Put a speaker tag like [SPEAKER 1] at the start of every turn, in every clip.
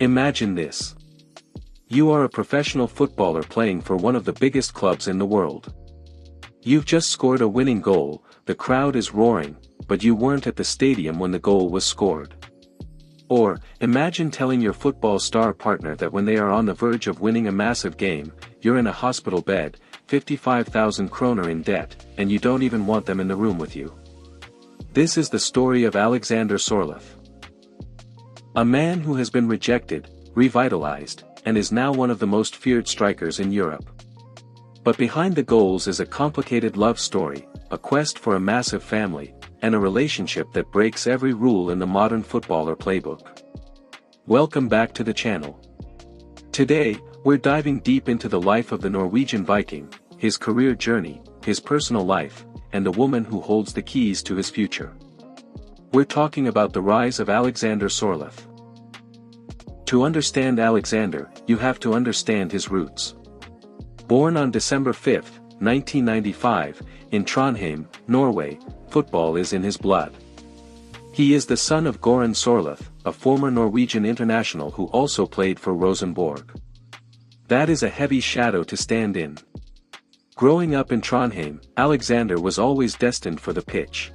[SPEAKER 1] Imagine this. You are a professional footballer playing for one of the biggest clubs in the world. You've just scored a winning goal, the crowd is roaring, but you weren't at the stadium when the goal was scored. Or, imagine telling your football star partner that when they are on the verge of winning a massive game, you're in a hospital bed, 55,000 kroner in debt, and you don't even want them in the room with you. This is the story of Alexander Sorloth. A man who has been rejected, revitalized, and is now one of the most feared strikers in Europe. But behind the goals is a complicated love story, a quest for a massive family, and a relationship that breaks every rule in the modern footballer playbook. Welcome back to the channel. Today, we're diving deep into the life of the Norwegian Viking, his career journey, his personal life, and the woman who holds the keys to his future. We're talking about the rise of Alexander Sorloth. To understand Alexander, you have to understand his roots. Born on December 5, 1995, in Trondheim, Norway, football is in his blood. He is the son of Gøran Sorloth, a former Norwegian international who also played for Rosenborg. That is a heavy shadow to stand in. Growing up in Trondheim, Alexander was always destined for the pitch.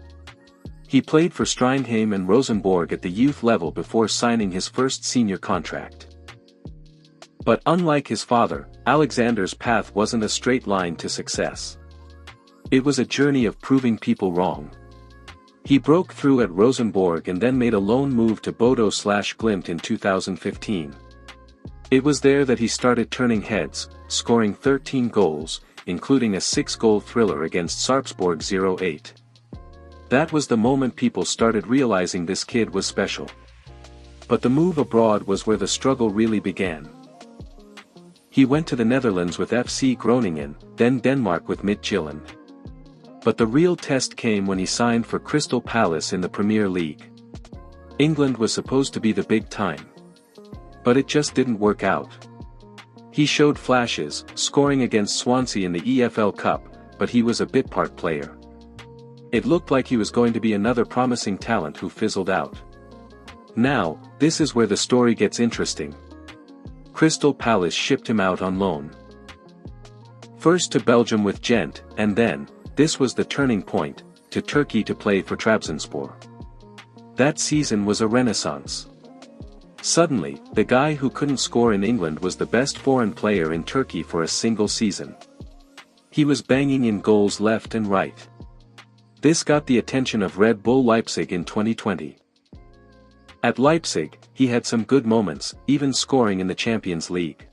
[SPEAKER 1] He played for Strindheim and Rosenborg at the youth level before signing his first senior contract. But unlike his father, Alexander's path wasn't a straight line to success. It was a journey of proving people wrong. He broke through at Rosenborg and then made a loan move to Bodo/Glimt in 2015. It was there that he started turning heads, scoring 13 goals, including a 6-goal thriller against Sarpsborg 08. That was the moment people started realizing this kid was special. But the move abroad was where the struggle really began. He went to the Netherlands with FC Groningen, then Denmark with Midtjylland. But the real test came when he signed for Crystal Palace in the Premier League. England was supposed to be the big time. But it just didn't work out. He showed flashes, scoring against Swansea in the EFL Cup, but he was a bit-part player. It looked like he was going to be another promising talent who fizzled out. Now, this is where the story gets interesting. Crystal Palace shipped him out on loan. First to Belgium with Gent, and then, this was the turning point, to Turkey to play for Trabzonspor. That season was a renaissance. Suddenly, the guy who couldn't score in England was the best foreign player in Turkey for a single season. He was banging in goals left and right. This got the attention of Red Bull Leipzig in 2020. At Leipzig, he had some good moments, even scoring in the Champions League.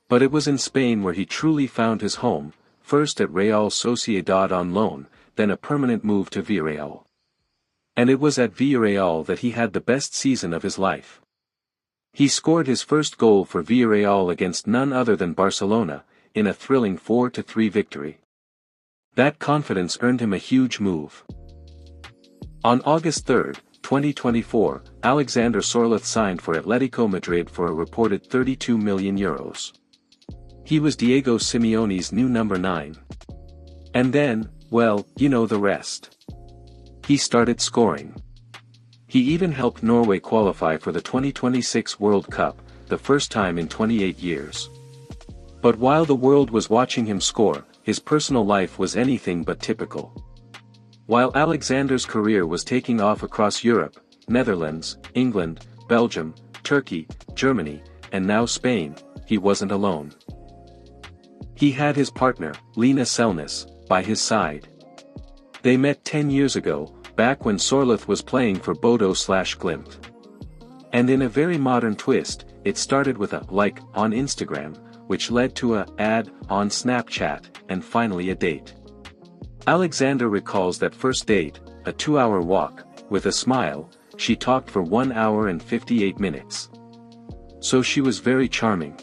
[SPEAKER 1] But it was in Spain where he truly found his home, first at Real Sociedad on loan, then a permanent move to Villarreal. And it was at Villarreal that he had the best season of his life. He scored his first goal for Villarreal against none other than Barcelona, in a thrilling 4-3 victory. That confidence earned him a huge move. On August 3, 2024, Alexander Sorloth signed for Atletico Madrid for a reported €32 million. He was Diego Simeone's new number 9. And then, well, you know the rest. He started scoring. He even helped Norway qualify for the 2026 World Cup, the first time in 28 years. But while the world was watching him score, his personal life was anything but typical. While Alexander's career was taking off across Europe, Netherlands, England, Belgium, Turkey, Germany, and now Spain, he wasn't alone. He had his partner, Lena Selnes, by his side. They met 10 years ago, back when Sorloth was playing for Bodo/Glimt. And in a very modern twist, it started with a like on Instagram, which led to a ad on Snapchat, and finally a date. Alexander recalls that first date, a 2-hour walk, with a smile, she talked for 1 hour and 58 minutes. So she was very charming.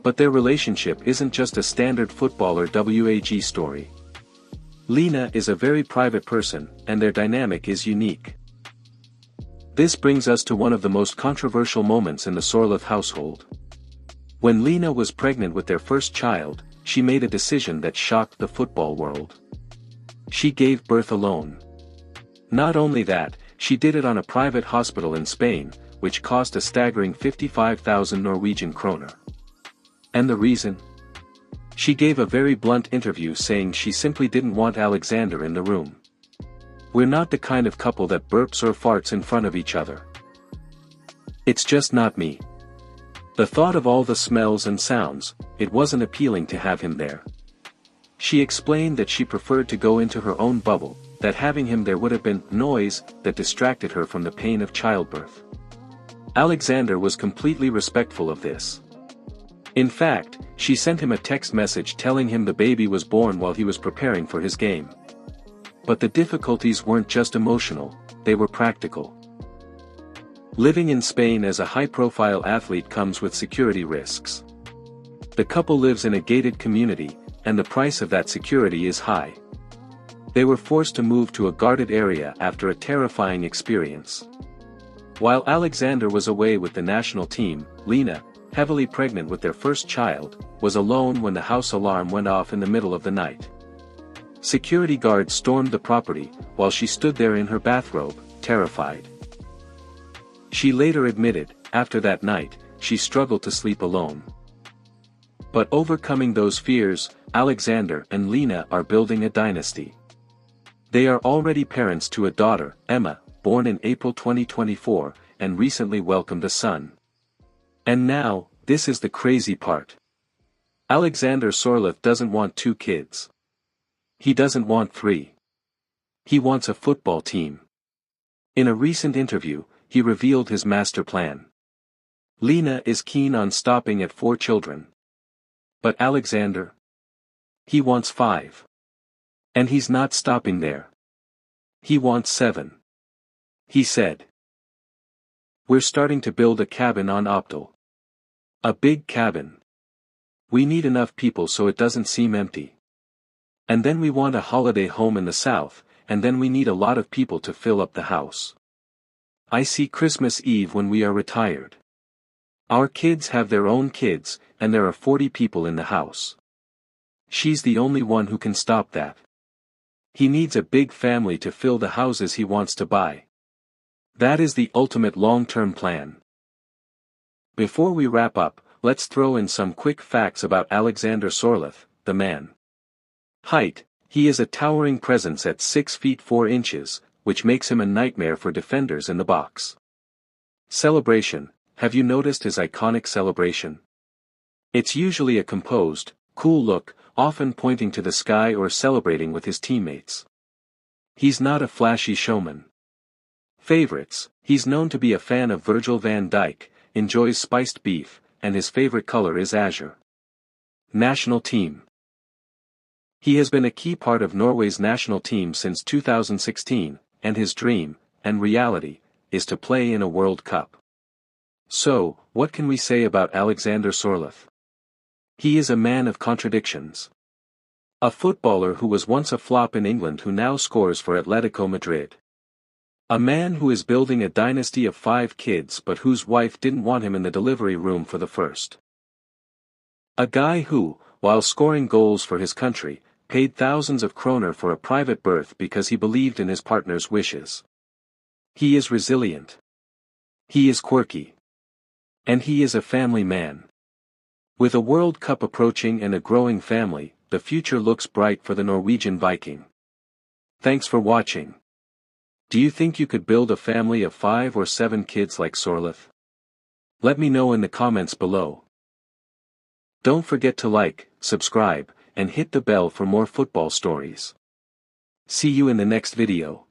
[SPEAKER 1] But their relationship isn't just a standard footballer WAG story. Lena is a very private person, and their dynamic is unique. This brings us to one of the most controversial moments in the Sorloth household. When Lena was pregnant with their first child, she made a decision that shocked the football world. She gave birth alone. Not only that, she did it on a private hospital in Spain, which cost a staggering 55,000 Norwegian kroner. And the reason? She gave a very blunt interview saying she simply didn't want Alexander in the room. "We're not the kind of couple that burps or farts in front of each other. It's just not me. The thought of all the smells and sounds, it wasn't appealing to have him there." She explained that she preferred to go into her own bubble, that having him there would have been noise that distracted her from the pain of childbirth. Alexander was completely respectful of this. In fact, she sent him a text message telling him the baby was born while he was preparing for his game. But the difficulties weren't just emotional, they were practical. Living in Spain as a high-profile athlete comes with security risks. The couple lives in a gated community, and the price of that security is high. They were forced to move to a guarded area after a terrifying experience. While Alexander was away with the national team, Lena, heavily pregnant with their first child, was alone when the house alarm went off in the middle of the night. Security guards stormed the property, while she stood there in her bathrobe, terrified. She later admitted, after that night, she struggled to sleep alone. But overcoming those fears, Alexander and Lena are building a dynasty. They are already parents to a daughter, Emma, born in April 2024, and recently welcomed a son. And now, this is the crazy part. Alexander Sorloth doesn't want 2 kids. He doesn't want 3. He wants a football team. In a recent interview, he revealed his master plan. Lena is keen on stopping at 4 children. But Alexander? He wants 5. And he's not stopping there. He wants 7. He said, "We're starting to build a cabin on Optal. A big cabin. We need enough people so it doesn't seem empty. And then we want a holiday home in the south, and then we need a lot of people to fill up the house. I see Christmas Eve when we are retired. Our kids have their own kids, and there are 40 people in the house. She's the only one who can stop that. He needs a big family to fill the houses he wants to buy. That is the ultimate long-term plan." Before we wrap up, let's throw in some quick facts about Alexander Sorloth, the man. Height: he is a towering presence at 6 feet 4 inches, which makes him a nightmare for defenders in the box. Celebration: have you noticed his iconic celebration? It's usually a composed, cool look, often pointing to the sky or celebrating with his teammates. He's not a flashy showman. Favorites: he's known to be a fan of Virgil van Dijk, enjoys spiced beef, and his favorite color is azure. National team: he has been a key part of Norway's national team since 2016, and his dream, and reality, is to play in a World Cup. So, what can we say about Alexander Sorloth? He is a man of contradictions. A footballer who was once a flop in England who now scores for Atletico Madrid. A man who is building a dynasty of 5 kids but whose wife didn't want him in the delivery room for the first. A guy who, while scoring goals for his country, paid thousands of kroner for a private berth because he believed in his partner's wishes. He is resilient. He is quirky. And he is a family man. With a World Cup approaching and a growing family, the future looks bright for the Norwegian Viking. Thanks for watching. Do you think you could build a family of 5 or 7 kids like Sorloth? Let me know in the comments below. Don't forget to like, subscribe, and hit the bell for more football stories. See you in the next video.